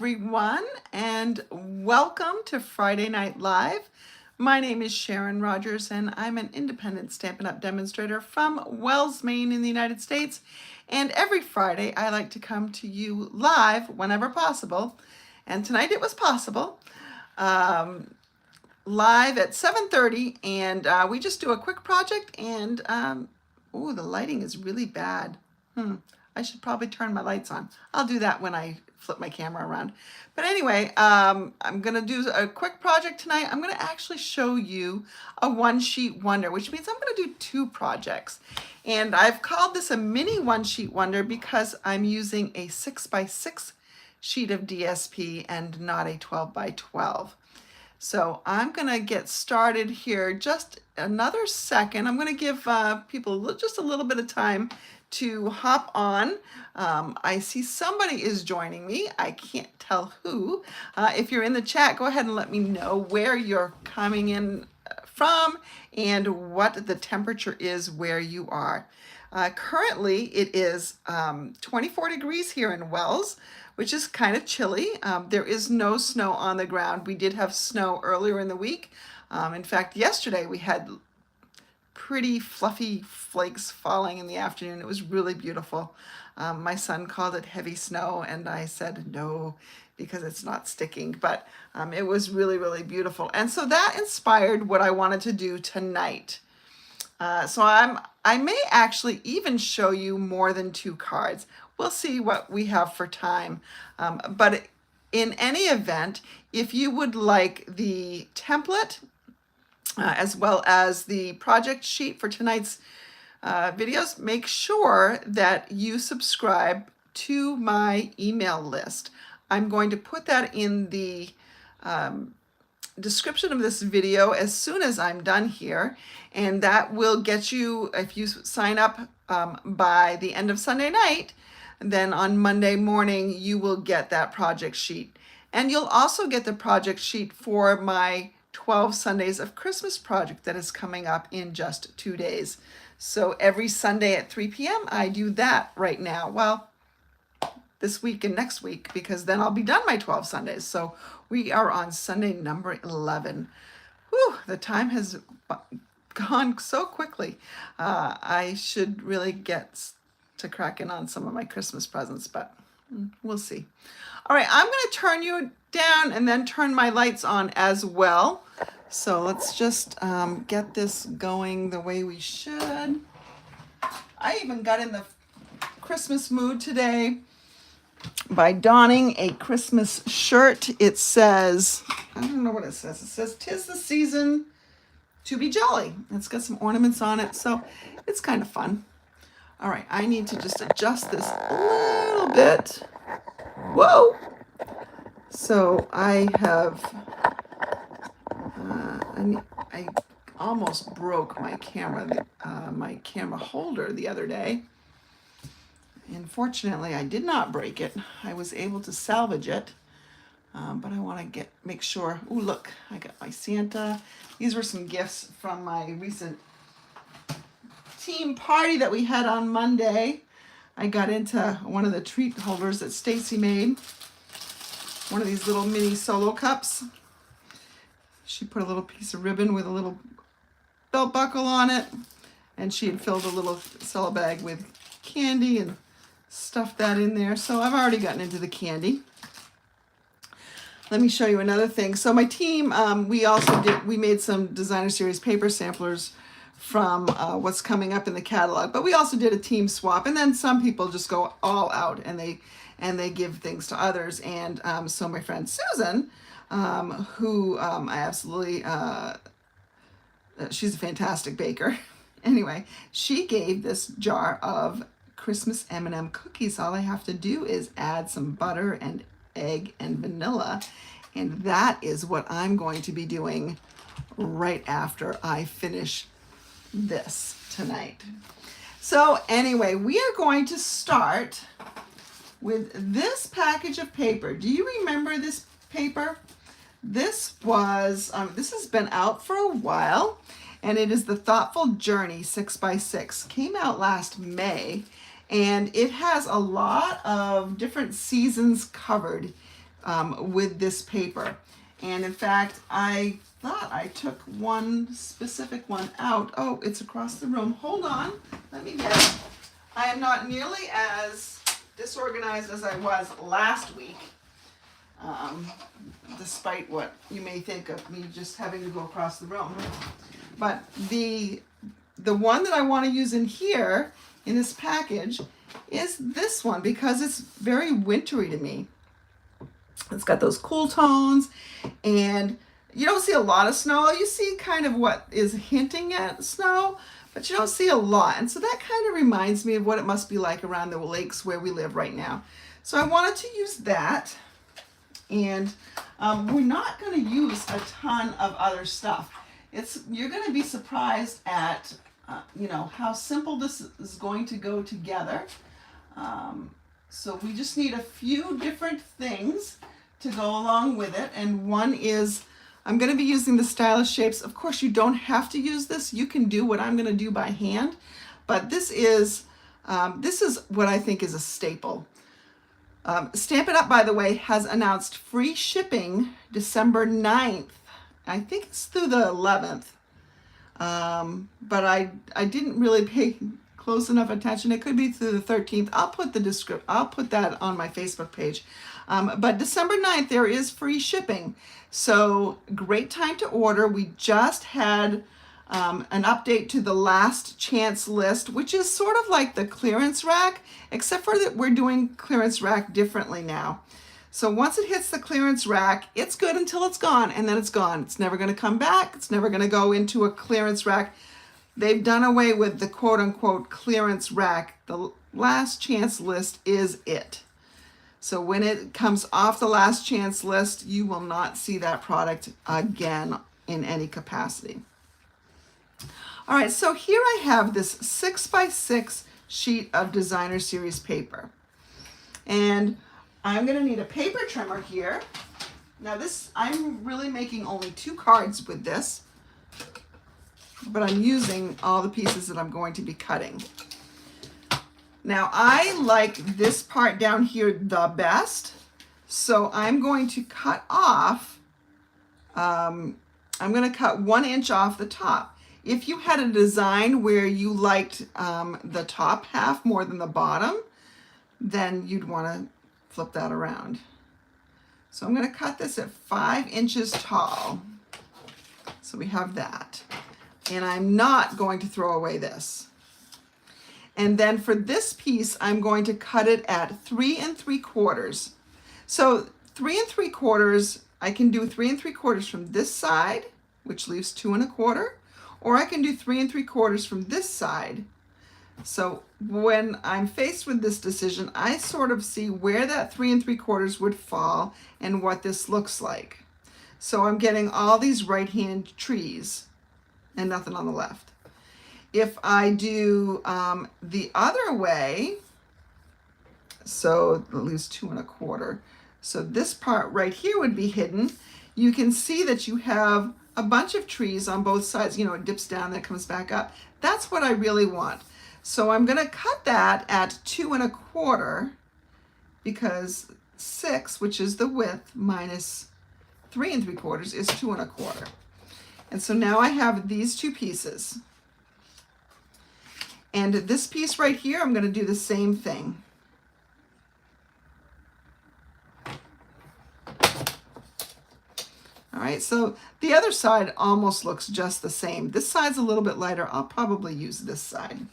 Everyone, and welcome to Friday Night Live. My name is Sharon Rogers, and I'm an independent Stampin' Up! Demonstrator from Wells, Maine in the United States. And every Friday, I like to come to you live whenever possible. And tonight it was possible, live at 7:30, and we just do a quick project. And oh, the lighting is really bad. I should probably turn my lights on. I'll do that when I flip my camera around. But anyway, I'm gonna do a quick project tonight. I'm gonna actually show you a one-sheet wonder, which means I'm gonna do two projects. And I've called this a mini one-sheet wonder because I'm using a 6x6 sheet of DSP and not a 12x12. So I'm gonna get started here just another second. I'm gonna give people just a little bit of time to hop on. I see somebody is joining me. I can't tell who. If you're in the chat, go ahead and let me know where you're coming in from and what the temperature is where you are. Currently, it is 24 degrees here in Wells, which is kind of chilly. There is no snow on the ground. We did have snow earlier in the week. In fact, yesterday we had pretty fluffy flakes falling in the afternoon. It was really beautiful. My son called it heavy snow, and I said no, because it's not sticking, but it was really, really beautiful. And so that inspired what I wanted to do tonight. So I may actually even show you more than two cards. We'll see what we have for time. But in any event, if you would like the template, as well as the project sheet for tonight's videos, make sure that you subscribe to my email list. I'm going to put that in the description of this video as soon as I'm done here, and that will get you, if you sign up by the end of Sunday night, then on Monday morning you will get that project sheet. And you'll also get the project sheet for my 12 Sundays of Christmas project that is coming up in just 2 days. So every Sunday at 3 p.m. I do that right now. Well, this week and next week, because then I'll be done my 12 Sundays. So we are on Sunday number 11. Whew, the time has gone so quickly. I should really get to cracking on some of my Christmas presents, but we'll see. All right, I'm going to turn you down and then turn my lights on as well. So let's just get this going the way we should. I even got in the Christmas mood today by donning a Christmas shirt. It says, I don't know what it says. It says, "'Tis the season to be jolly." It's got some ornaments on it, so it's kind of fun. All right, I need to just adjust this a little bit. Whoa! So I have, I almost broke my camera holder the other day. Unfortunately, I did not break it. I was able to salvage it, but I want to make sure. Oh, look, I got my Santa. These were some gifts from my recent team party that we had on Monday. I got into one of the treat holders that Stacy made. One of these little mini solo cups. She put a little piece of ribbon with a little belt buckle on it, and she had filled a little cello bag with candy and stuffed that in there. So I've already gotten into the candy. Let me show you another thing. So my team, we made some designer series paper samplers from what's coming up in the catalog, but we also did a team swap, and then some people just go all out and they give things to others. And so my friend Susan, who I absolutely, she's a fantastic baker. Anyway, she gave this jar of Christmas M&M cookies. All I have to do is add some butter and egg and vanilla, and that is what I'm going to be doing right after I finish this tonight. So anyway, we are going to start with this package of paper. Do you remember this paper? This has been out for a while, and it is the Thoughtful Journey 6x6. Came out last May, and it has a lot of different seasons covered. with this paper. And in fact, I thought I took one specific one out. Oh, it's across the room. Hold on, let me get it. I am not nearly as disorganized as I was last week, despite what you may think of me just having to go across the room. But the one that I want to use in here, in this package, is this one because it's very wintry to me. It's got those cool tones, and you don't see a lot of snow. You see kind of what is hinting at snow, but you don't see a lot. And so that kind of reminds me of what it must be like around the lakes where we live right now. So I wanted to use that, and we're not going to use a ton of other stuff. You're going to be surprised at how simple this is going to go together. So we just need a few different things to go along with it. And one is, I'm going to be using the Stylish Shapes. Of course, you don't have to use this. You can do what I'm going to do by hand. But this is what I think is a staple. Stampin' Up, by the way, has announced free shipping December 9th. I think it's through the 11th. But I didn't really pay close enough attention. It could be through the 13th. I'll put that on my Facebook page. But December 9th, there is free shipping. So great time to order. We just had an update to the last chance list, which is sort of like the clearance rack, except for that we're doing clearance rack differently now. So once it hits the clearance rack, it's good until it's gone, and then it's gone. It's never going to come back. It's never going to go into a clearance rack. They've done away with the quote-unquote clearance rack. The last chance list is it. So when it comes off the last chance list, you will not see that product again in any capacity. All right, so here I have this 6x6 sheet of Designer Series paper. And I'm going to need a paper trimmer here. Now I'm really making only 2 cards with this, but I'm using all the pieces that I'm going to be cutting. Now I like this part down here the best, so I'm going to cut off, I'm going to cut 1 inch off the top. If you had a design where you liked the top half more than the bottom, then you'd want to flip that around. So I'm going to cut this at 5 inches tall. So we have that. And I'm not going to throw away this. And then for this piece, I'm going to cut it at 3 3/4. So 3 3/4, I can do 3 3/4 from this side, which leaves 2 1/4, or I can do 3 3/4 from this side. So when I'm faced with this decision, I sort of see where that 3 3/4 would fall and what this looks like. So I'm getting all these right-hand trees and nothing on the left. If I do the other way, so it leaves 2 1/4. So this part right here would be hidden. You can see that you have a bunch of trees on both sides. You know, it dips down, then it comes back up. That's what I really want. So I'm going to cut that at 2 1/4 because 6, which is the width, minus 3 3/4 is 2 1/4. And so now I have these 2 pieces. And this piece right here, I'm going to do the same thing. All right, so the other side almost looks just the same. This side's a little bit lighter. I'll probably use this side.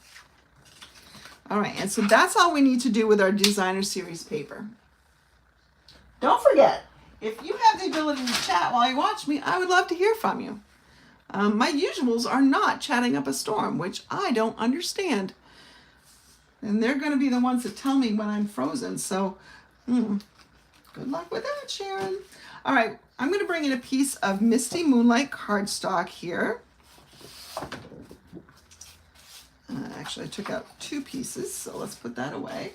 All right, and so that's all we need to do with our Designer Series paper. Don't forget, if you have the ability to chat while you watch me, I would love to hear from you. My usuals are not chatting up a storm, which I don't understand. And they're going to be the ones that tell me when I'm frozen. So good luck with that, Sharon. All right, I'm going to bring in a piece of Misty Moonlight cardstock here. Actually, I took out 2 pieces, so let's put that away.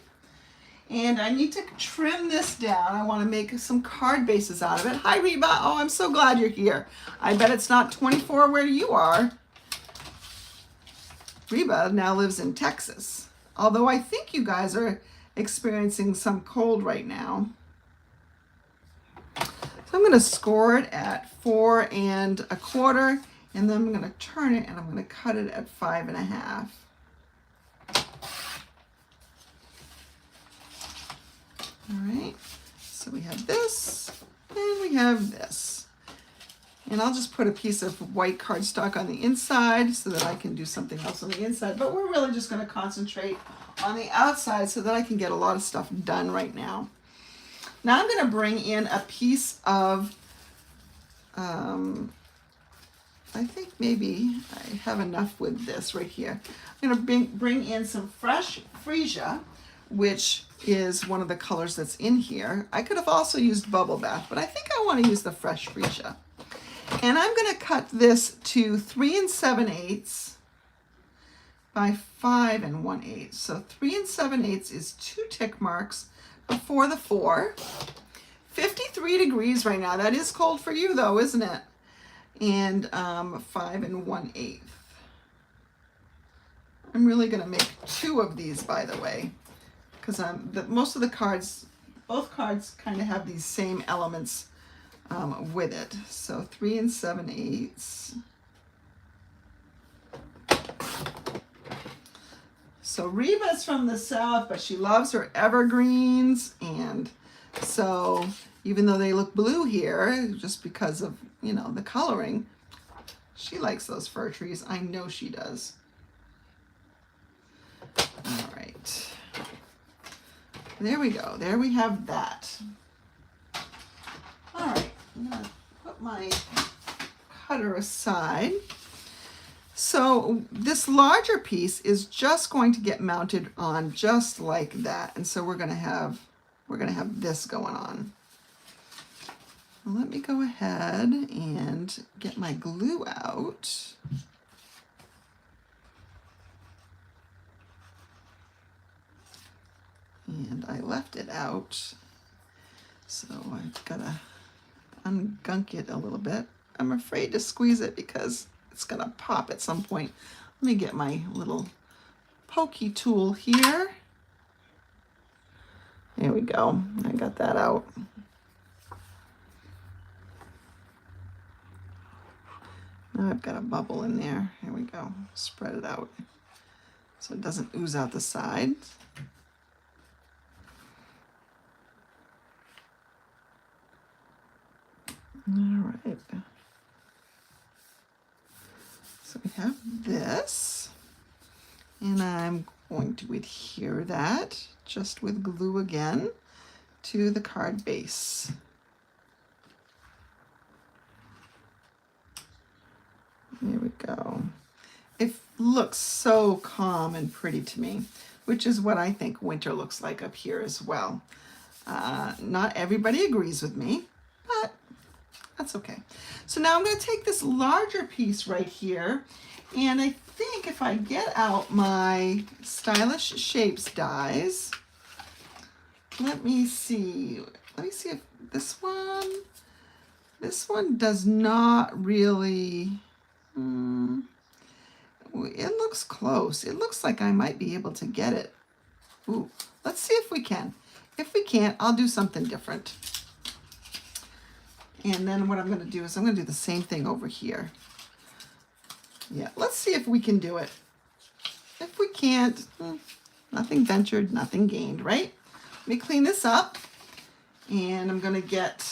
And I need to trim this down. I want to make some card bases out of it. Hi, Reba. Oh, I'm so glad you're here. I bet it's not 24 where you are. Reba now lives in Texas. Although I think you guys are experiencing some cold right now. So I'm going to score it at 4 1/4, and then I'm going to turn it and I'm going to cut it at 5 1/2. All right, so we have this and we have this. And I'll just put a piece of white cardstock on the inside so that I can do something else on the inside. But we're really just going to concentrate on the outside so that I can get a lot of stuff done right now. Now I'm going to bring in a piece of, I think maybe I have enough with this right here. I'm going to bring in some fresh freesia, which is one of the colors that's in here. I could have also used Bubble Bath, but I think I want to use the fresh freesia. And I'm going to cut this to 3 7/8 by 5 1/8. So 3 7/8 is 2 tick marks before the 4. 53 degrees right now. That is cold for you though, isn't it? And 5 1/8. I'm really going to make 2 of these, by the way, because most of the cards, both cards kind of have these same elements with it. So 3 7/8. So Reba's from the South, but she loves her evergreens, and so even though they look blue here, just because of, you know, the coloring, she likes those fir trees. I know she does. All right. There we go. There we have that. All right. I'm going to put my cutter aside. So this larger piece is just going to get mounted on just like that. And so we're going to have this going on. Well, let me go ahead and get my glue out. And I left it out. So I've got to ungunk it a little bit. I'm afraid to squeeze it because it's going to pop at some point. Let me get my little pokey tool here. There we go. I got that out. Now I've got a bubble in there. Here we go. Spread it out so it doesn't ooze out the sides. All right. So we have this, and I'm going to adhere that just with glue again to the card base. There we go. It looks so calm and pretty to me, which is what I think winter looks like up here as well. Not everybody agrees with me, but that's okay. So now I'm going to take this larger piece right here, and I think if I get out my Stylish Shapes dies, let me see if this one does not really, it looks close. It looks like I might be able to get it. Ooh, let's see if we can. If we can't, I'll do something different. And then what I'm going to do is I'm going to do the same thing over here. Yeah, let's see if we can do it. If we can't, nothing ventured, nothing gained, right? Let me clean this up. And I'm going to get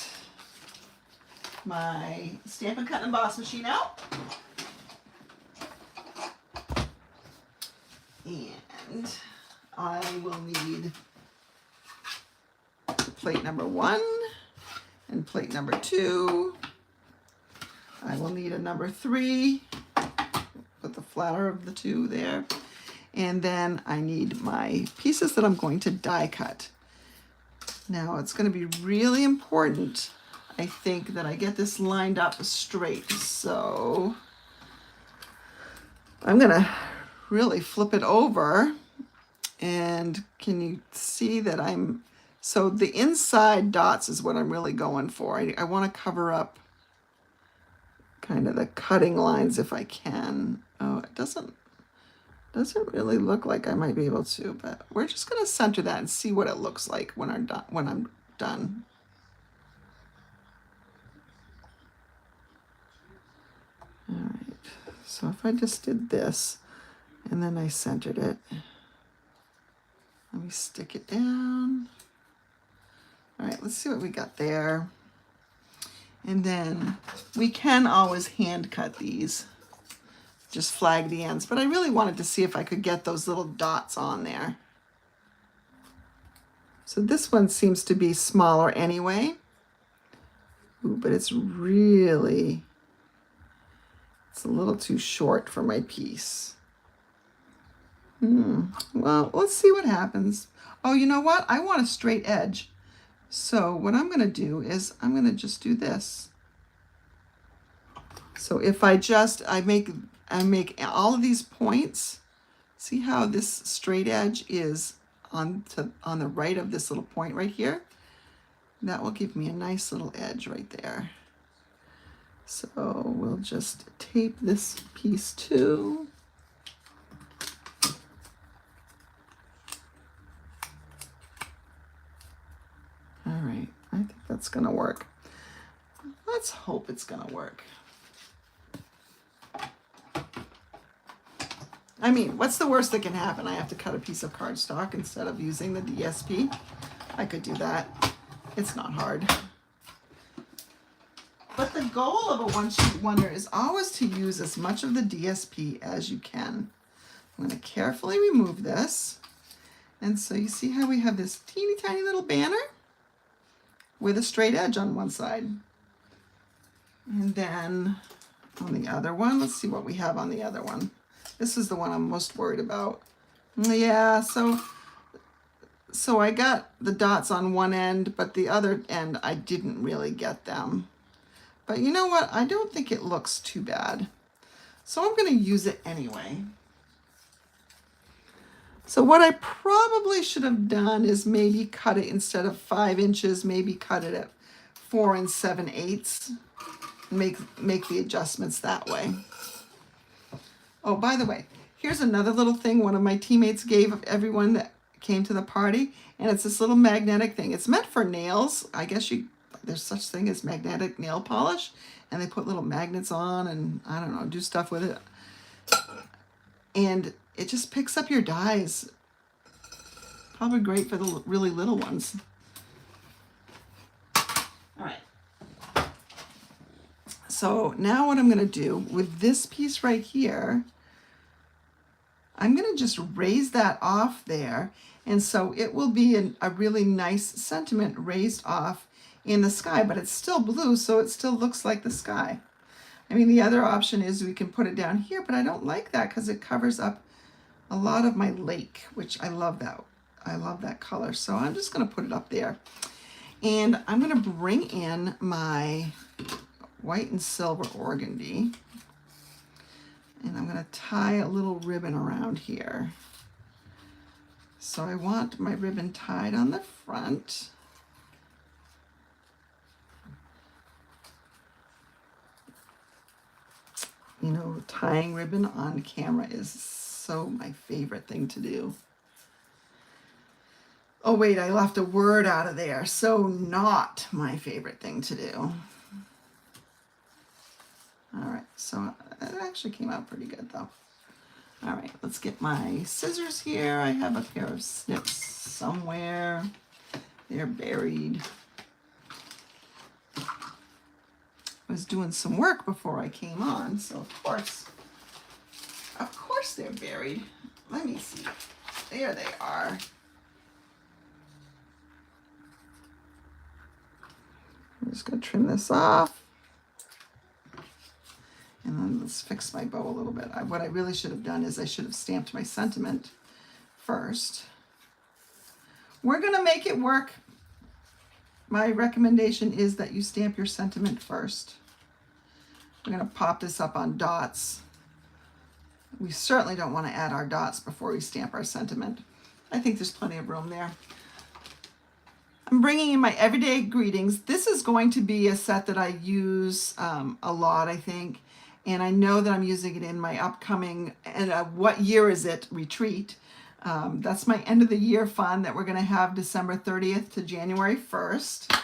my Stampin' Cut and Emboss machine out. And I will need plate number 1 and plate number 2. I will need a number 3. Put the flatter of the 2 there. And then I need my pieces that I'm going to die cut. Now it's going to be really important, I think, that I get this lined up straight. So I'm going to really flip it over. And can you see that so the inside dots is what I'm really going for. I want to cover up kind of the cutting lines if I can. Oh, it doesn't really look like I might be able to, but we're just going to center that and see what it looks like when I'm done. So if I just did this and then I centered it, let me stick it down. All right, let's see what we got there. And then we can always hand cut these, just flag the ends, but I really wanted to see if I could get those little dots on there. So this one seems to be smaller anyway. Ooh, but it's a little too short for my piece. Well, let's see what happens. Oh, you know what? I want a straight edge. So what I'm going to do is I'm going to just do this. So if I make all of these points, see how this straight edge is on the right of this little point right here? That will give me a nice little edge right there. So we'll just tape this piece too. All right, I think that's gonna work. Let's hope it's gonna work. I mean, what's the worst that can happen? I have to cut a piece of cardstock instead of using the DSP. I could do that. It's not hard. But the goal of a one-sheet wonder is always to use as much of the DSP as you can. I'm going to carefully remove this. And so you see how we have this teeny tiny little banner with a straight edge on one side. And then on the other one, let's see what we have on the other one. This is the one I'm most worried about. Yeah, so I got the dots on one end, but the other end I didn't really get them. But you know what? I don't think it looks too bad. So I'm going to use it anyway. So what I probably should have done is maybe cut it instead of 5 inches, maybe cut it at 4 7/8. Make the adjustments that way. Oh, by the way, here's another little thing one of my teammates gave of everyone that came to the party, and it's this little magnetic thing. It's meant for nails. I guess there's such thing as magnetic nail polish, and they put little magnets on and I don't know, do stuff with it. And it just picks up your dies. Probably great for the really little ones. All right. So now what I'm going to do with this piece right here, I'm going to just raise that off there. And so it will be a really nice sentiment raised off in the sky, but it's still blue, so it still looks like the sky. I mean, the other option is we can put it down here, but I don't like that because it covers up a lot of my lake, which I love that. I love that color. So I'm just going to put it up there. And I'm going to bring in my white and silver organdy. And I'm going to tie a little ribbon around here. So I want my ribbon tied on the front. You know, tying ribbon on camera is so my favorite thing to do. Oh wait, I left a word out of there. So not my favorite thing to do. All right, so it actually came out pretty good though. All right, let's get my scissors here. I have a pair of snips somewhere. They're buried. I was doing some work before I came on, so of course they're buried. Let me see. There they are. I'm just going to trim this off. And then let's fix my bow a little bit. What I really should have done is I should have stamped my sentiment first. We're going to make it work. My recommendation is that you stamp your sentiment first. We're going to pop this up on dots. We certainly don't want to add our dots before we stamp our sentiment. I think there's plenty of room there. I'm bringing in my everyday greetings. This is going to be a set that I use a lot, I think. And I know that I'm using it in my upcoming, and what year is it, retreat. That's my end of the year fun that we're going to have December 30th to January 1st.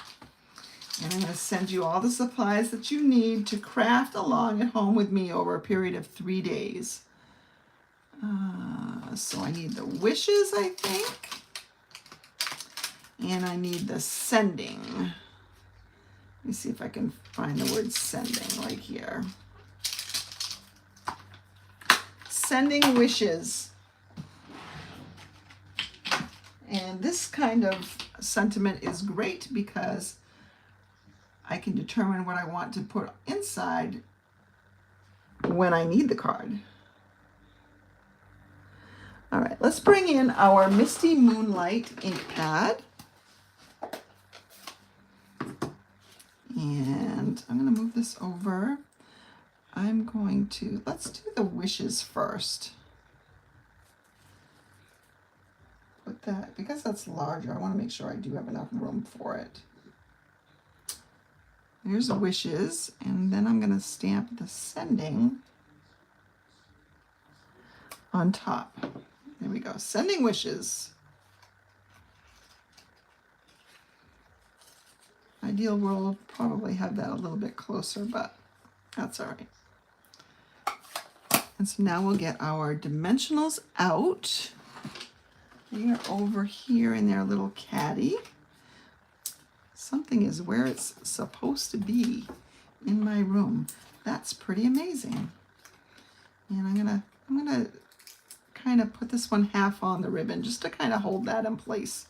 And I'm going to send you all the supplies that you need to craft along at home with me over a period of 3 days. So I need the wishes, I think. And I need the sending. Let me see if I can find the word sending right here. Sending wishes. And this kind of sentiment is great because I can determine what I want to put inside when I need the card. All right, let's bring in our Misty Moonlight ink pad. And I'm going to move this over. Let's do the wishes first. Put that, because that's larger, I want to make sure I do have enough room for it. There's wishes, and then I'm going to stamp the sending on top. There we go, sending wishes. Ideal world probably have that a little bit closer, but that's all right. And so now we'll get our dimensionals out. They are over here in their little caddy. Something is where it's supposed to be in my room. That's pretty amazing. And I'm gonna kind of put this one half on the ribbon just to kind of hold that in place.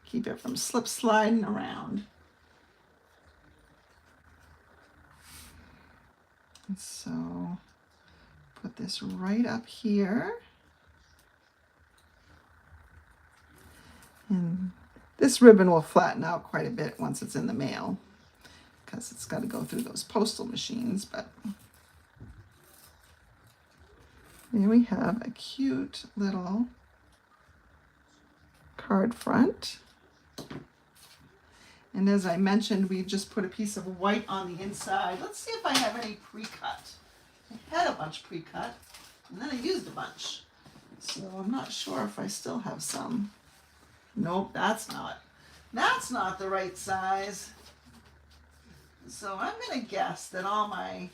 Keep it from slip sliding around. And so put this right up here. And this ribbon will flatten out quite a bit once it's in the mail because it's got to go through those postal machines, but here we have a cute little card front. And as I mentioned, we just put a piece of white on the inside. Let's see if I have any pre-cut. I had a bunch pre-cut, and then I used a bunch. So I'm not sure if I still have some. Nope, that's not the right size. So I'm going to guess that all my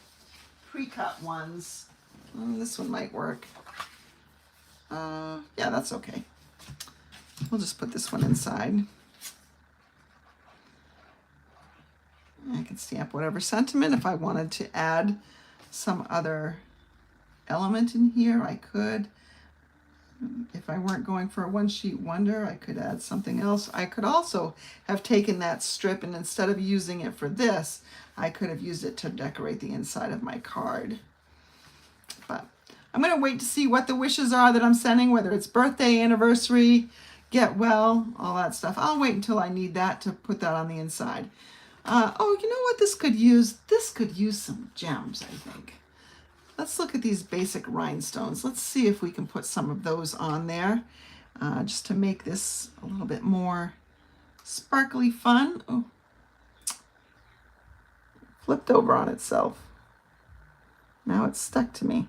pre-cut ones, this one might work. Yeah, that's okay. We'll just put this one inside. I can stamp whatever sentiment. If I wanted to add some other element in here, I could. If I weren't going for a one sheet wonder, I could add something else. I could also have taken that strip and instead of using it for this, I could have used it to decorate the inside of my card. But I'm going to wait to see what the wishes are that I'm sending, whether it's birthday, anniversary, get well, all that stuff. I'll wait until I need that to put that on the inside. Oh, you know what this could use? This could use some gems, I think. Let's look at these basic rhinestones. Let's see if we can put some of those on there just to make this a little bit more sparkly fun. Oh, flipped over on itself. Now it's stuck to me.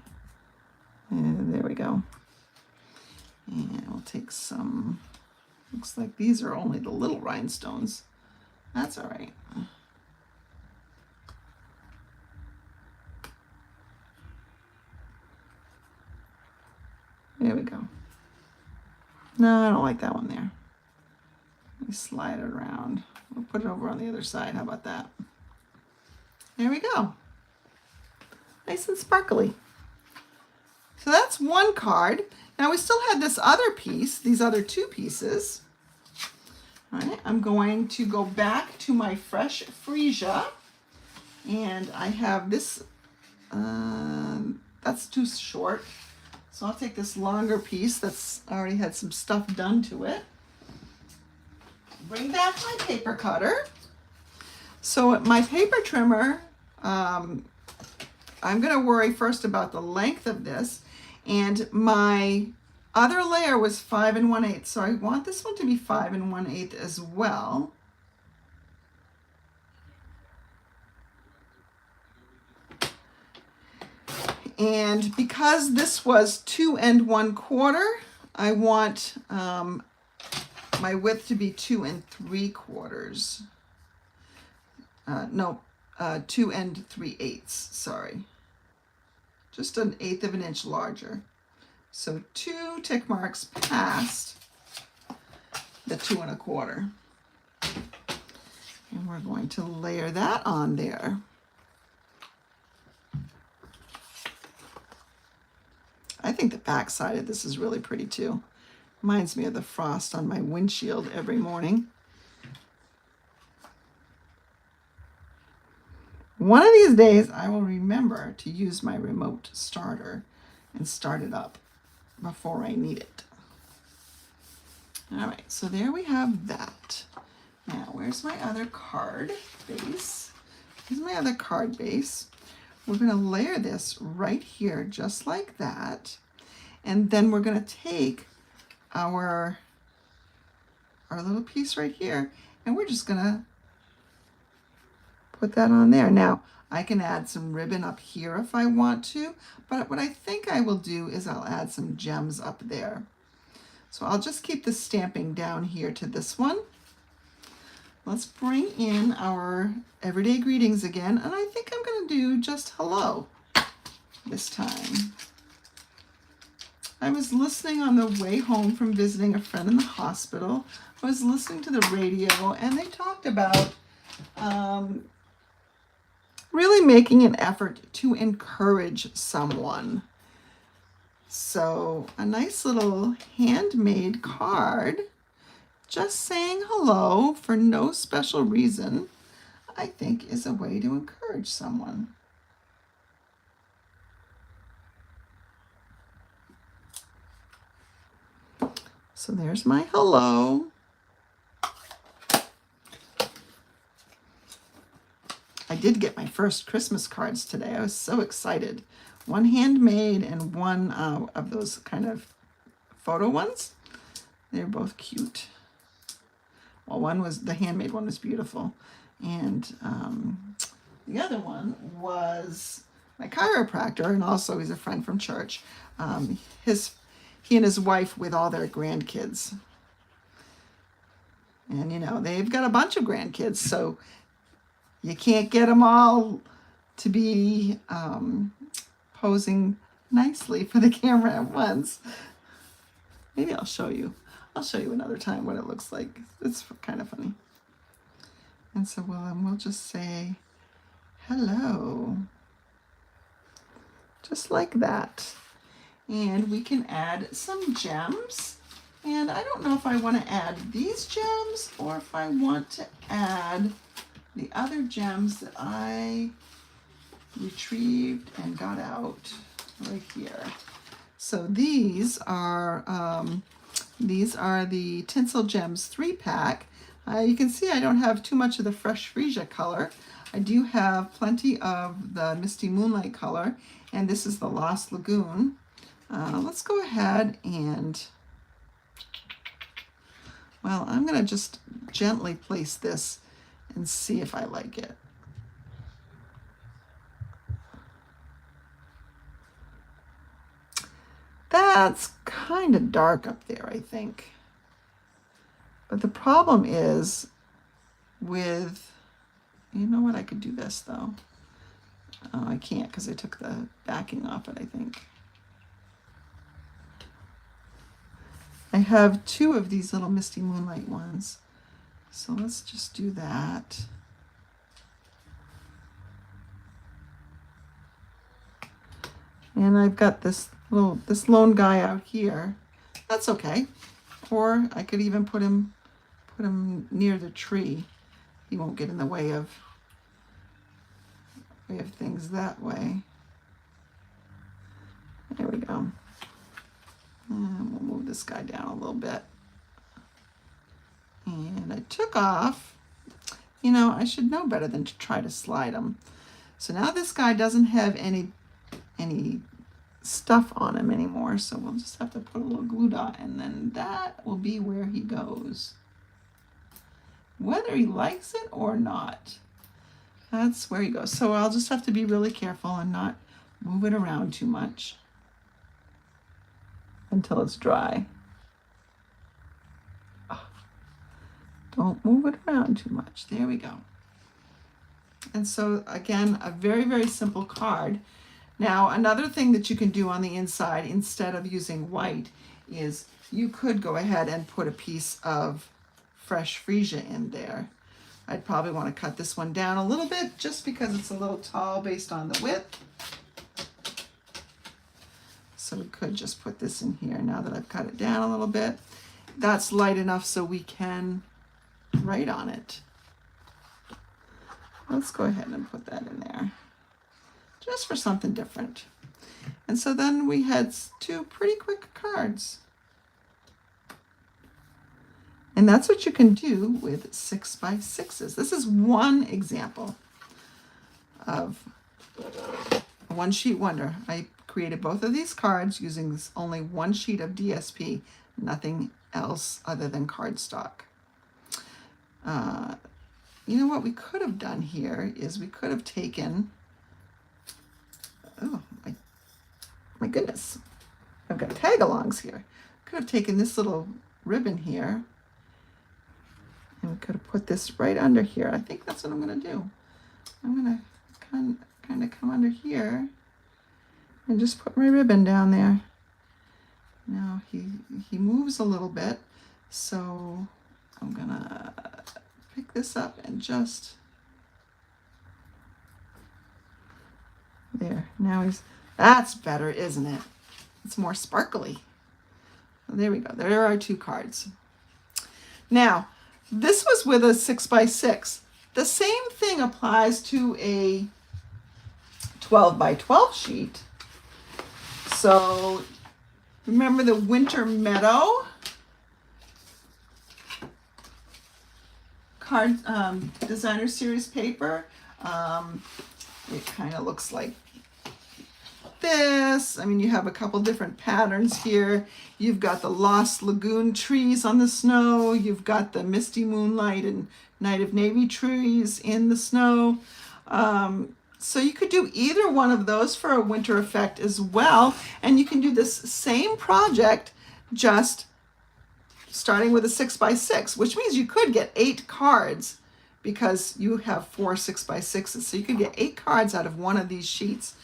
And there we go. And we'll take some, looks like these are only the little rhinestones. That's all right. There we go. No, I don't like that one there. Let me slide it around. We'll put it over on the other side. How about that? There we go. Nice and sparkly. So that's one card. Now we still have this other piece, these other two pieces. All right, I'm going to go back to my fresh freesia, and I have this, that's too short. So I'll take this longer piece that's already had some stuff done to it. Bring back my paper cutter. So my paper trimmer, I'm gonna worry first about the length of this, and my other layer was 5 1/8, so I want this one to be 5 1/8 as well. And because this was 2 1/4, I want my my width to be 2 3/4. No, 2 3/8, sorry. Just 1/8 of an inch larger. So 2 tick marks past the 2 1/4. And we're going to layer that on there. I think the back side of this is really pretty too. Reminds me of the frost on my windshield every morning. One of these days I will remember to use my remote starter and start it up before I need it. All right, so there we have that. Now, where's my other card base? Here's my other card base. We're going to layer this right here, just like that. And then we're going to take our little piece right here, and we're just going to put that on there. Now, I can add some ribbon up here if I want to, but what I think I will do is I'll add some gems up there. So I'll just keep the stamping down here to this one. Let's bring in our everyday greetings again, and I think I'm going to do just hello this time. I was listening on the way home from visiting a friend in the hospital. I was listening to the radio, and they talked about really making an effort to encourage someone. So a nice little handmade card, just saying hello for no special reason, I think is a way to encourage someone. So there's my hello. I did get my first Christmas cards today. I was so excited. One handmade and one of those kind of photo ones. They're both cute. Well, the handmade one was beautiful. And the other one was my chiropractor, and also he's a friend from church. He and his wife with all their grandkids. And, you know, they've got a bunch of grandkids, so you can't get them all to be posing nicely for the camera at once. Maybe I'll show you. I'll show you another time what it looks like. It's kind of funny. And so we'll just say hello. Just like that. And we can add some gems. And I don't know if I want to add these gems or if I want to add the other gems that I retrieved and got out right here. So these are the Tinsel Gems 3-pack. You can see I don't have too much of the Fresh Freesia color. I do have plenty of the Misty Moonlight color, and this is the Lost Lagoon. Let's go ahead and, well, I'm going to just gently place this and see if I like it. That's kind of dark up there, I think. But the problem is with, you know what, I could do this though. Oh, I can't because I took the backing off it, I think. I have 2 of these little Misty Moonlight ones. So let's just do that. And I've got this lone guy out here. That's okay. Or I could even put him near the tree. He won't get in the way of things that way. There we go. And we'll move this guy down a little bit. And I took off. You know, I should know better than to try to slide him. So now this guy doesn't have any stuff on him anymore, so we'll just have to put a little glue dot, and then that will be where he goes. Whether he likes it or not, that's where he goes. So I'll just have to be really careful and not move it around too much until it's dry. Oh, Don't move it around too much. There we go. And so again, a very, very simple card. Now, another thing that you can do on the inside instead of using white is you could go ahead and put a piece of fresh freesia in there. I'd probably want to cut this one down a little bit just because it's a little tall based on the width. So we could just put this in here now that I've cut it down a little bit. That's light enough so we can write on it. Let's go ahead and put that in there just for something different. And so then we had two pretty quick cards. And that's what you can do with 6x6s. This is one example of a one sheet wonder. I created both of these cards using only one sheet of DSP, nothing else other than cardstock. You know what we could have done here is we could have taken, oh my goodness, I've got tag-alongs here. Could have taken this little ribbon here and we could have put this right under here. I think that's what I'm going to do. I'm going to kind of come under here and just put my ribbon down there. Now he moves a little bit, so I'm going to pick this up and just there. Now that's better, isn't it? It's more sparkly. There we go. There are two cards. Now, this was with a 6x6. The same thing applies to a 12x12 sheet. So remember the Winter Meadow card designer series paper? It kind of looks like this. I mean, you have a couple different patterns here. You've got the Lost Lagoon trees on the snow. You've got the Misty Moonlight and Night of Navy trees in the snow. So you could do either one of those for a winter effect as well. And you can do this same project just starting with a 6x6, which means you could get 8 cards because you have 4 6x6s. So you could get 8 cards out of one of these sheets.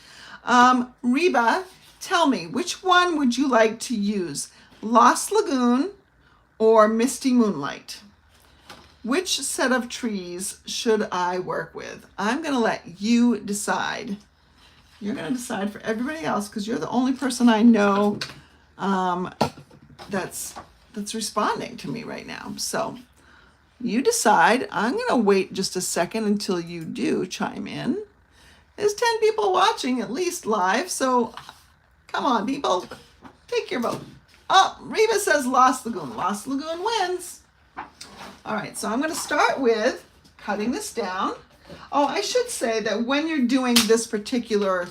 Reba, tell me, which one would you like to use? Lost Lagoon or Misty Moonlight? Which set of trees should I work with? I'm going to let you decide. You're going to decide for everybody else because you're the only person I know that's responding to me right now. So you decide. I'm going to wait just a second until you do chime in. There's 10 people watching at least live, so come on, people, take your vote. Oh, Reba says Lost Lagoon. Lost Lagoon wins. All right, so I'm going to start with cutting this down. Oh, I should say that when you're doing this particular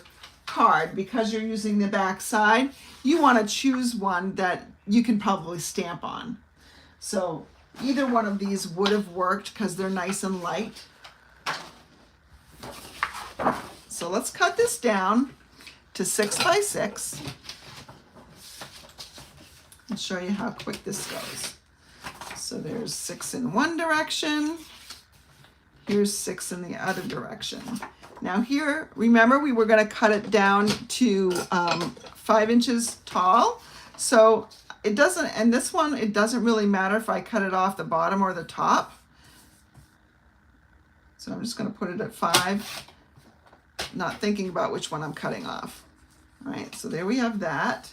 card, because you're using the back side, you want to choose one that you can probably stamp on. So either one of these would have worked because they're nice and light. So let's cut this down to 6x6 and show you how quick this goes. So there's 6 in one direction. Here's 6 in the other direction. Now here, remember we were going to cut it down to 5 inches tall. So it doesn't, and this one, it doesn't really matter if I cut it off the bottom or the top. So I'm just going to put it at 5. Not thinking about which one I'm cutting off. All right, so there we have that.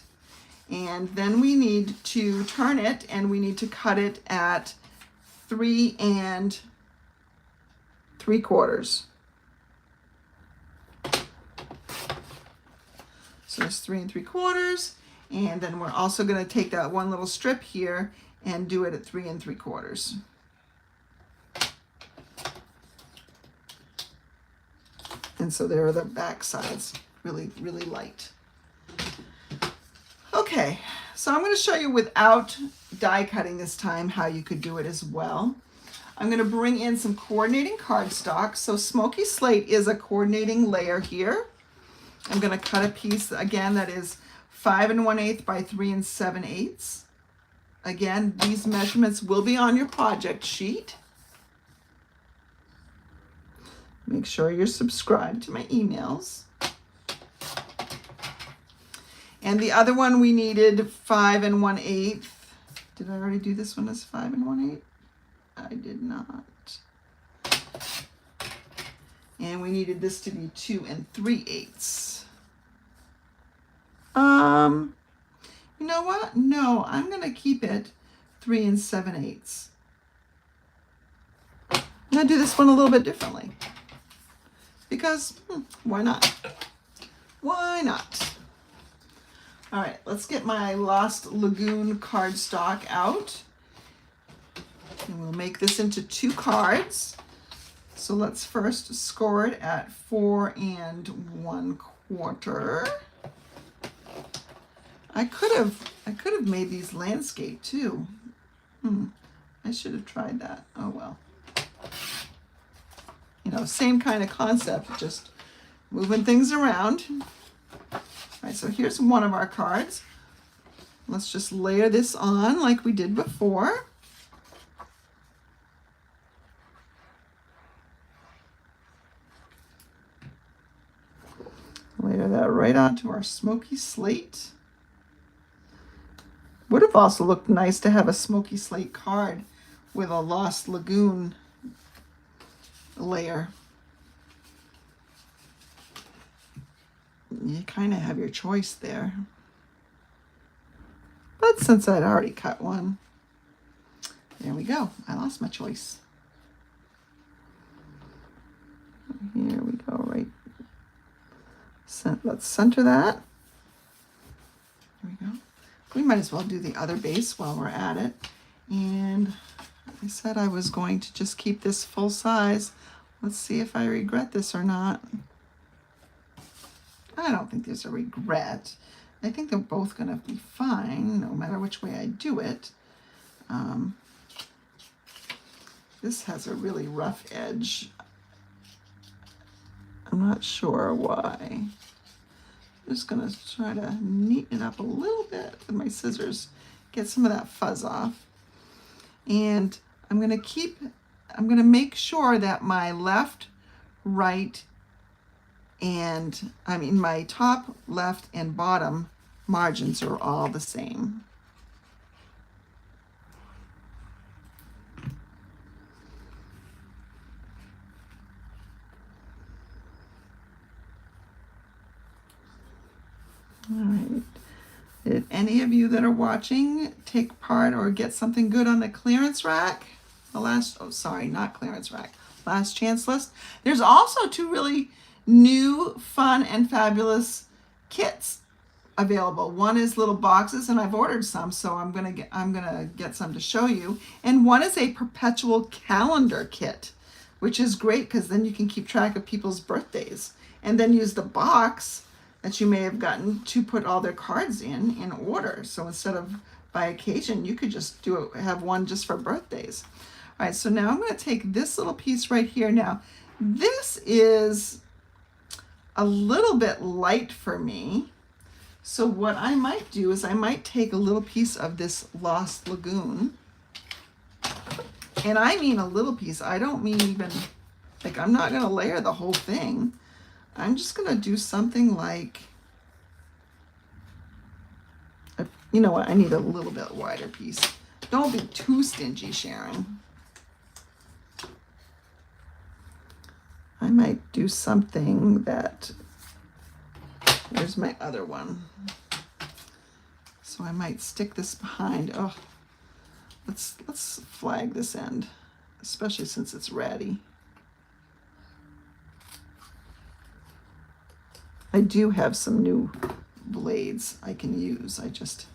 And then we need to turn it and we need to cut it at 3 3/4. So it's 3 3/4. And then we're also going to take that one little strip here and do it at 3 3/4. And so there are the back sides, really, really light. Okay, so I'm going to show you without die cutting this time how you could do it as well. I'm going to bring in some coordinating cardstock. So Smoky Slate is a coordinating layer here. I'm going to cut a piece, again, that is 5 1/8 by 3 7/8. Again, these measurements will be on your project sheet. Make sure you're subscribed to my emails. And the other one we needed 5 1/8. Did I already do this one as 5 1/8? I did not. And we needed this to be 2 3/8. You know what? No, I'm gonna keep it 3 7/8. I'm gonna do this one a little bit differently. Because why not? Why not? All right, let's get my Lost Lagoon cardstock out. And we'll make this into 2 cards. So let's first score it at 4 1/4. I could have made these landscape too. I should have tried that. Oh well. You know, same kind of concept, just moving things around. All right, so here's one of our cards. Let's just layer this on like we did before. Layer that right onto our smoky slate. Would have also looked nice to have a smoky slate card with a Lost Lagoon layer. You kind of have your choice there. But since I'd already cut one, there we go. I lost my choice. Here we go, right. Let's center that. There we go. We might as well do the other base while we're at it. And I said I was going to just keep this full size. Let's see if I regret this or not. I don't think there's a regret. I think they're both going to be fine, no matter which way I do it. This has a really rough edge. I'm not sure why. I'm just going to try to neaten it up a little bit with my scissors, get some of that fuzz off. And I'm going to make sure that my left, right, and my top, left, and bottom margins are all the same. All right. Did any of you that are watching take part or get something good on the clearance rack? Last chance list. There's also 2 really new, fun, and fabulous kits available. One is little boxes, and I've ordered some, so I'm gonna get some to show you. And one is a perpetual calendar kit, which is great because then you can keep track of people's birthdays, and then use the box that you may have gotten to put all their cards in order. So instead of by occasion, you could just have one just for birthdays. All right, so now I'm going to take this little piece right here. Now, this is a little bit light for me. So what I might do is I might take a little piece of this Lost Lagoon. And I mean a little piece. I don't mean even, like, I'm not going to layer the whole thing. I'm just going to do something like, you know what, I need a little bit wider piece. Don't be too stingy, Sharon. I might do something that, here's my other one. So I might stick this behind. Oh, let's flag this end, especially since it's ratty. I do have some new blades I can use. I just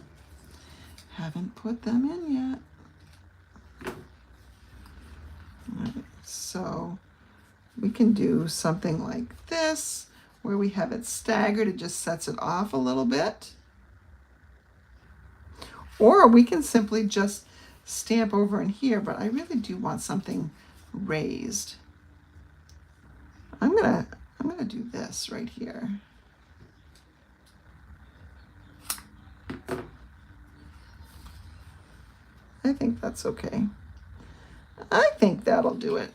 haven't put them in yet. All right, so we can do something like this, where we have it staggered. It just sets it off a little bit. Or we can simply just stamp over in here, but I really do want something raised. I'm gonna do this right here. I think that's okay. I think that'll do it.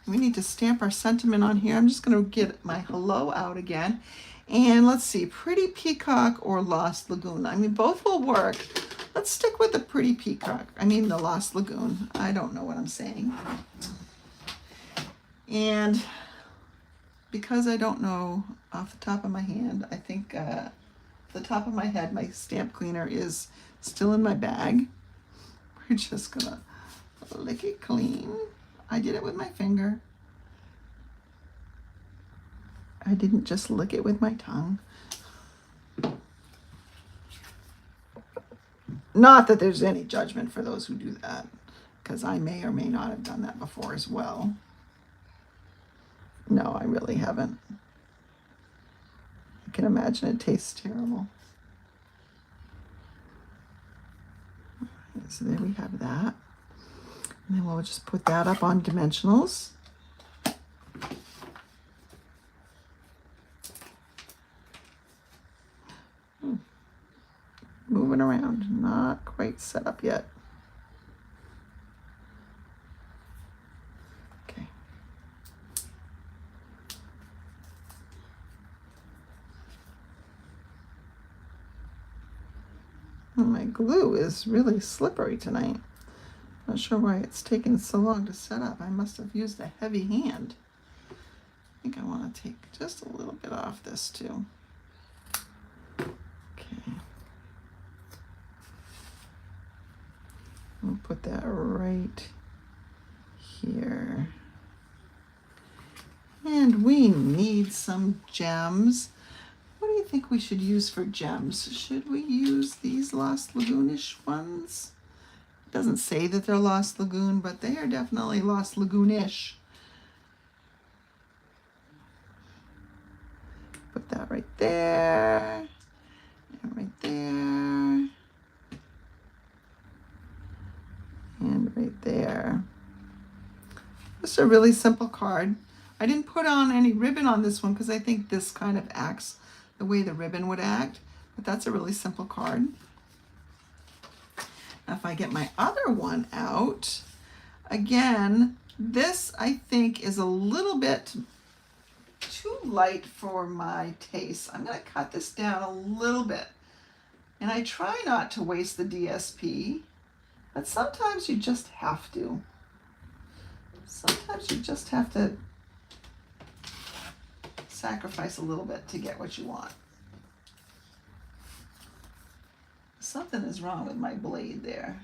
We need to stamp our sentiment on here. I'm just going to get my hello out again. And let's see, Pretty Peacock or Lost Lagoon. I mean, both will work. Let's stick with the Pretty Peacock. I mean, the Lost Lagoon. I don't know what I'm saying. And because I don't know off the top of my hand, I think the top of my head, my stamp cleaner is still in my bag. We're just gonna lick it clean. I did it with my finger. I didn't just lick it with my tongue. Not that there's any judgment for those who do that, because I may or may not have done that before as well. No, I really haven't. I can imagine it tastes terrible. So there we have that. And then we'll just put that up on dimensionals. Moving around, not quite set up yet. Okay. My glue is really slippery tonight. Not sure why it's taken so long to set up. I must have used a heavy hand. I think I want to take just a little bit off this too. Okay. We'll put that right here. And we need some gems. What do you think we should use for gems? Should we use these Lost Lagoonish ones? It doesn't say that they're Lost Lagoon, but they are definitely Lost Lagoonish. Put that right there, and right there, and right there. Just a really simple card. I didn't put on any ribbon on this one because I think this kind of acts the way the ribbon would act, but that's a really simple card. Now if I get my other one out, again, this I think is a little bit too light for my taste. I'm going to cut this down a little bit. And I try not to waste the DSP, but sometimes you just have to. Sometimes you just have to sacrifice a little bit to get what you want. Something is wrong with my blade there.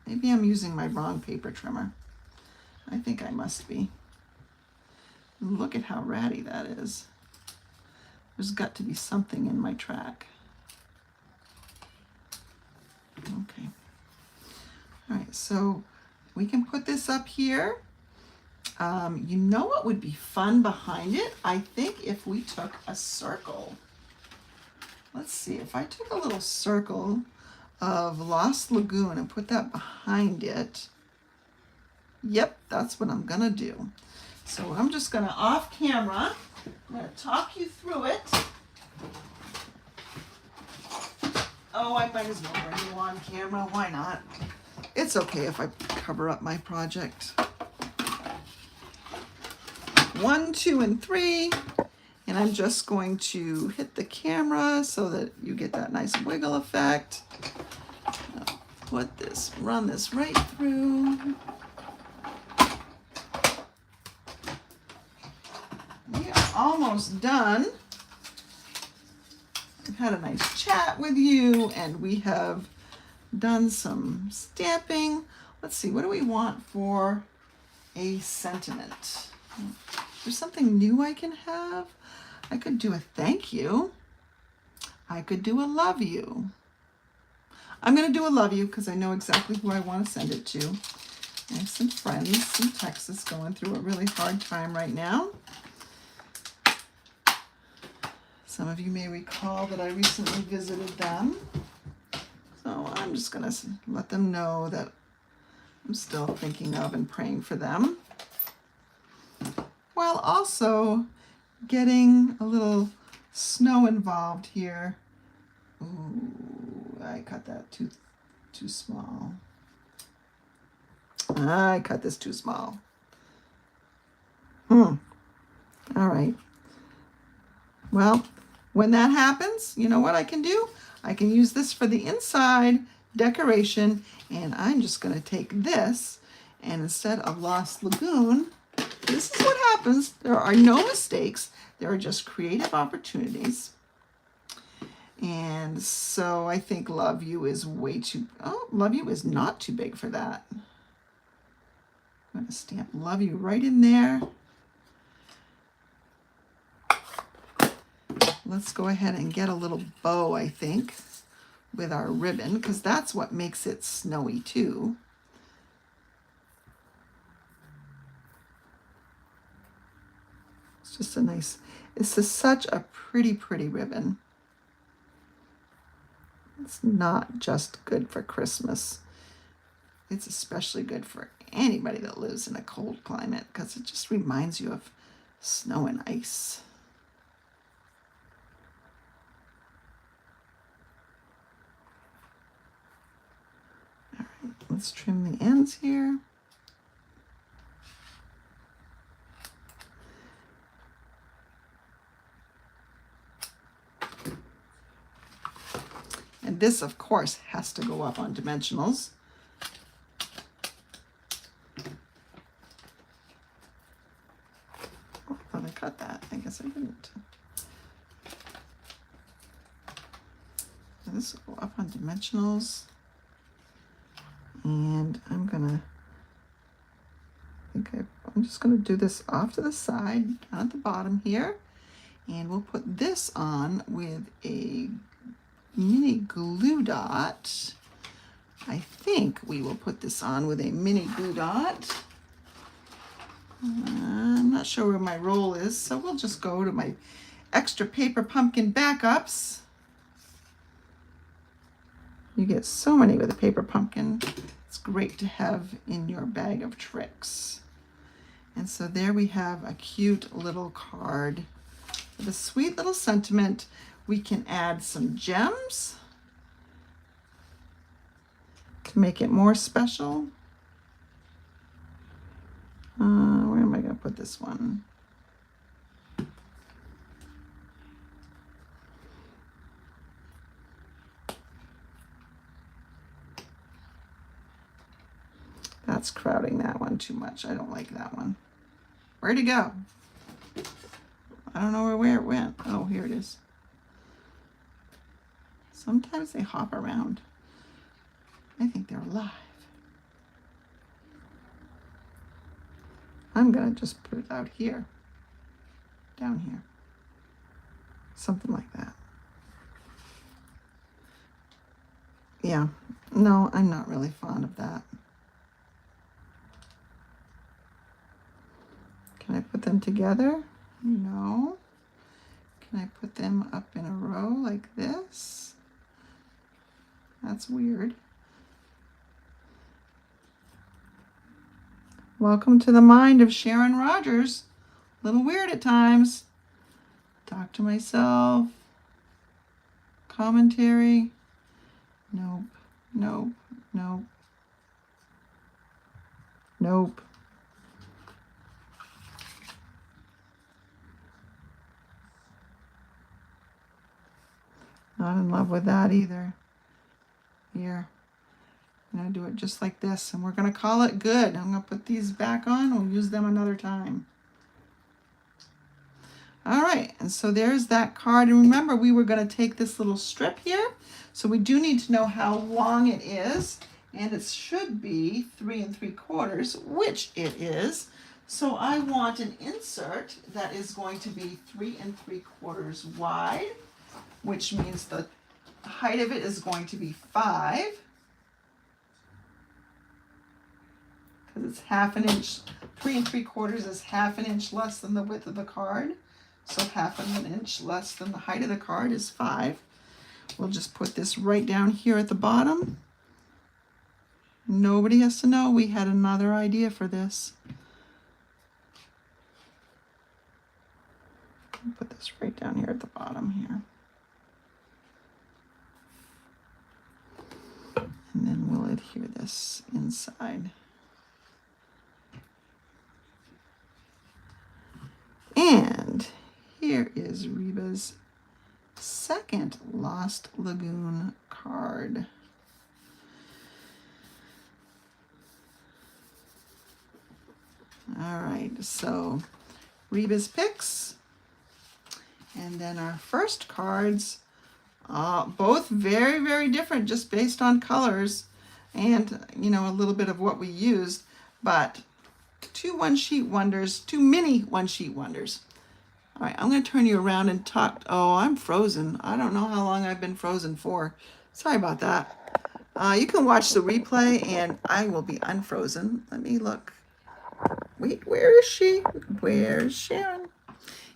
Maybe I'm using my wrong paper trimmer. I think I must be. Look at how ratty that is. There's got to be something in my track. Okay. All right, so we can put this up here. You know what would be fun behind it? I think if we took a circle. Let's see, if I took a little circle of Lost Lagoon and put that behind it. Yep, that's what I'm gonna do. So I'm just gonna off camera, I'm gonna talk you through it. Oh, I might as well bring you on camera, why not? It's okay if I cover up my project. 1, 2, and 3. And I'm just going to hit the camera so that you get that nice wiggle effect. Run this right through. We are almost done. I've had a nice chat with you and we have done some stamping. Let's see, what do we want for a sentiment? There's something new I can have. I could do a thank you. I could do a love you. I'm going to do a love you because I know exactly who I want to send it to. I have some friends in Texas going through a really hard time right now. Some of you may recall that I recently visited them. So I'm just going to let them know that I'm still thinking of and praying for them. While also getting a little snow involved here. Ooh, I cut that too small. I cut this too small. All right. Well, when that happens, you know what I can do? I can use this for the inside decoration, and I'm just going to take this, and instead of Lost Lagoon, this is what happens. There are no mistakes. There are just creative opportunities. And so I think Love You is way too, oh, Love You is not too big for that. I'm going to stamp Love You right in there. Let's go ahead and get a little bow, I think, with our ribbon, because that's what makes it snowy too. It's just a nice, this is such a pretty, pretty ribbon. It's not just good for Christmas. It's especially good for anybody that lives in a cold climate, because it just reminds you of snow and ice. All right, let's trim the ends here. And this, of course, has to go up on dimensionals. Oh, I thought I cut that. I guess I didn't. And this will go up on dimensionals. And I'm just gonna do this off to the side, down at the bottom here. And we'll put this on with a mini glue dot. I think we will put this on with a mini glue dot. I'm not sure where my roll is, so we'll just go to my extra paper pumpkin backups. You get so many with a paper pumpkin. It's great to have in your bag of tricks. And so there we have a cute little card with a sweet little sentiment. We can add some gems to make it more special. Where am I going to put this one? That's crowding that one too much. I don't like that one. Where'd it go? I don't know where it went. Oh, here it is. Sometimes they hop around. I think they're alive. I'm gonna just put it out here, down here, something like that. Yeah, no, I'm not really fond of that. Can I put them together? No. Can I put them up in a row like this? That's weird. Welcome to the mind of Sharon Rogers. A little weird at times. Talk to myself. Commentary. Nope. Nope. Nope. Nope. Not in love with that either. Here. I'm going to do it just like this, and we're going to call it good. I'm going to put these back on. We'll use them another time. All right, and so there's that card. And remember, we were going to take this little strip here. So we do need to know how long it is. And it should be 3 3/4, which it is. So I want an insert that is going to be 3 3/4 wide, which means the height of it is going to be 5. Because it's half an inch. 3 3/4 is half an inch less than the width of the card. So half of an inch less than the height of the card is 5. We'll just put this right down here at the bottom. Nobody has to know we had another idea for this. I'll put this right down here at the bottom here. And then we'll adhere this inside. And here is Reba's second Lost Lagoon card. All right, so Reba's picks. And then our first cards, both very, very different just based on colors and, you know, a little bit of what we used, but two one-sheet wonders, two mini one-sheet wonders. All right, I'm going to turn you around and talk. Oh, I'm frozen. I don't know how long I've been frozen for. Sorry about that. You can watch the replay and I will be unfrozen. Let me look. Wait, where is she? Where's Sharon?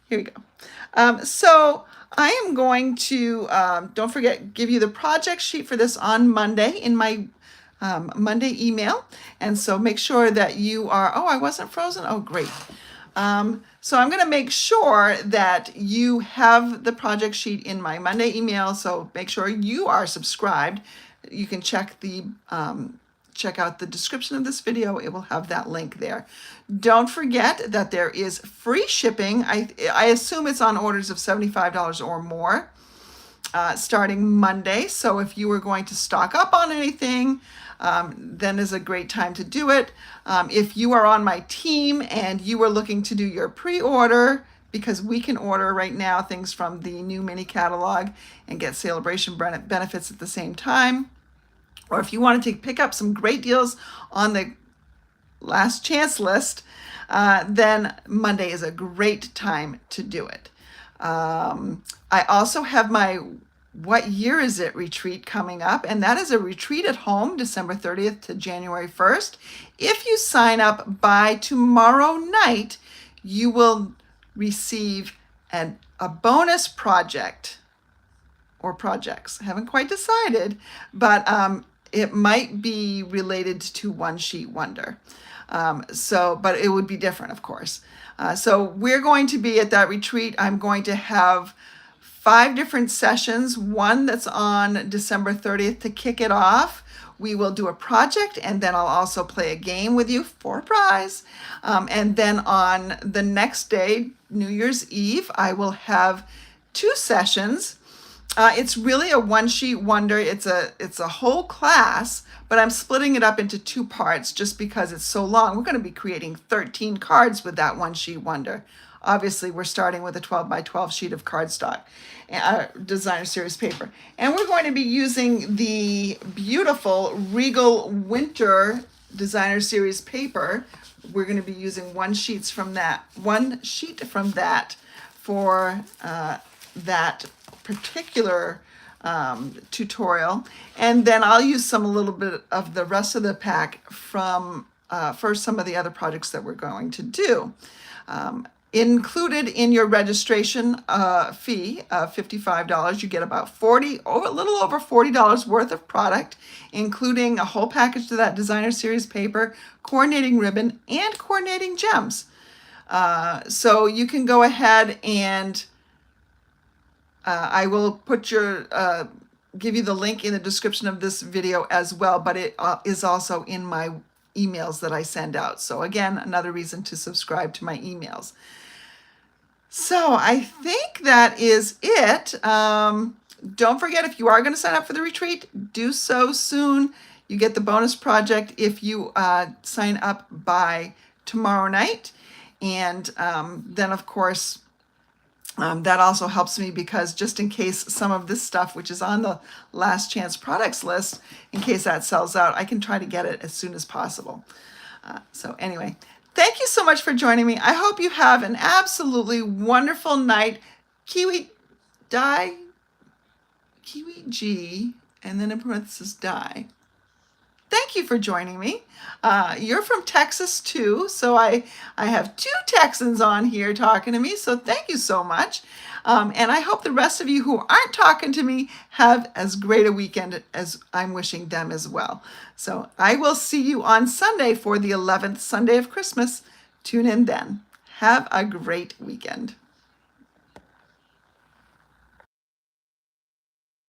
Here we go. So I am going to, don't forget, give you the project sheet for this on Monday in my Monday email. And so make sure that you are, oh, I wasn't frozen? Oh, great. So I'm going to make sure that you have the project sheet in my Monday email. So make sure you are subscribed. You can check out the description of this video. It will have that link there. Don't forget that there is free shipping. I assume it's on orders of $75 or more starting Monday. So if you were going to stock up on anything, then is a great time to do it. If you are on my team and you are looking to do your pre-order, because we can order right now things from the new mini catalog and get celebration benefits at the same time. Or if you wanted to pick up some great deals on the last chance list, then Monday is a great time to do it. I also have my What Year Is It retreat coming up, and that is a retreat at home, December 30th to January 1st. If you sign up by tomorrow night, you will receive a bonus project or projects. I haven't quite decided, but it might be related to One Sheet Wonder. But it would be different, of course. So we're going to be at that retreat. I'm going to have 5 different sessions, one that's on December 30th to kick it off. We will do a project, and then I'll also play a game with you for a prize. And then on the next day, New Year's Eve, I will have 2 sessions. It's really a one-sheet wonder. It's a whole class, but I'm splitting it up into 2 parts just because it's so long. We're going to be creating 13 cards with that one-sheet wonder. Obviously, we're starting with a 12 by 12 sheet of cardstock, designer series paper. And we're going to be using the beautiful Regal Winter designer series paper. We're going to be using one sheet from that for that particular tutorial. And then I'll use a little bit of the rest of the pack from for some of the other projects that we're going to do. Included in your registration fee of $55, you get about a little over $40 worth of product, including a whole package of that designer series paper, coordinating ribbon, and coordinating gems. So you can go ahead and I will put give you the link in the description of this video as well, but it is also in my emails that I send out. So again, another reason to subscribe to my emails. So I think that is it. Don't forget, if you are going to sign up for the retreat, do so soon. You get the bonus project if you sign up by tomorrow night. And then, of course, that also helps me because just in case some of this stuff, which is on the last chance products list, in case that sells out, I can try to get it as soon as possible. So anyway, thank you so much for joining me. I hope you have an absolutely wonderful night. Kiwi G, and then in parentheses, die. Thank you for joining me. You're from Texas too, so I have 2 Texans on here talking to me, so thank you so much. And I hope the rest of you who aren't talking to me have as great a weekend as I'm wishing them as well. So I will see you on Sunday for the 11th Sunday of Christmas. Tune in then. Have a great weekend.